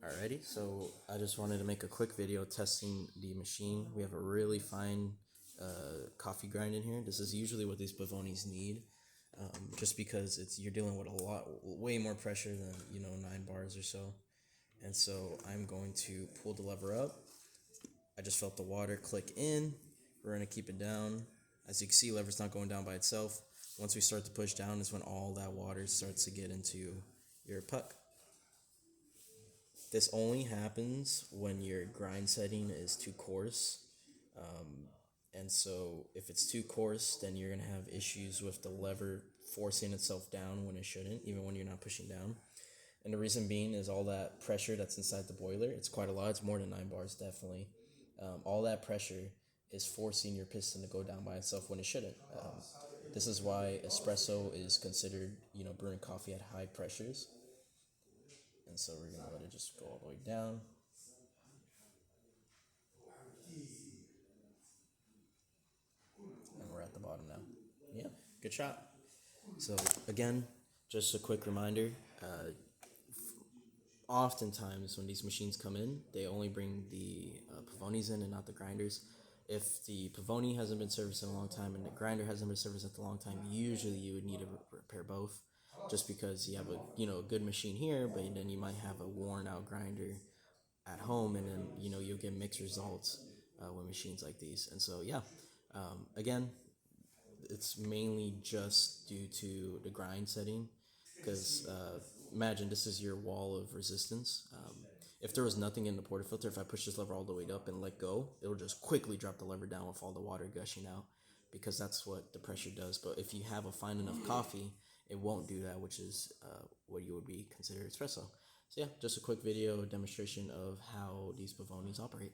Alrighty, so I just wanted to make a quick video testing the machine. We have a really fine coffee grind in here. This is usually what these Pavonis need, just because you're dealing with way more pressure than 9 bars or so. And so I'm going to pull the lever up. I just felt the water click in. We're gonna keep it down. As you can see, lever's not going down by itself. Once we start to push down is when all that water starts to get into your puck. This only happens when your grind setting is too coarse. And so if it's too coarse, then you're going to have issues with the lever forcing itself down when it shouldn't, even when you're not pushing down. And the reason being is all that pressure that's inside the boiler. It's quite a lot. It's more than 9 bars, definitely. All that pressure is forcing your piston to go down by itself when it shouldn't. This is why espresso is considered, brewing coffee at high pressures. And so we're going to let it just go all the way down. And we're at the bottom now. Yeah, good shot. So again, just a quick reminder, oftentimes when these machines come in, they only bring the Pavonis in and not the grinders. If the Pavoni hasn't been serviced in a long time and the grinder hasn't been serviced in a long time, usually you would need to repair both, just because you have a good machine here, but then you might have a worn out grinder at home, and then you'll get mixed results with machines like these. And so yeah, again, it's mainly just due to the grind setting, because imagine this is your wall of resistance. If there was nothing in the portafilter, if I push this lever all the way up and let go, it'll just quickly drop the lever down with all the water gushing out, because that's what the pressure does. But if you have a fine enough coffee, it won't do that, which is what you would be considered espresso. So yeah, just a quick video demonstration of how these Pavonis operate.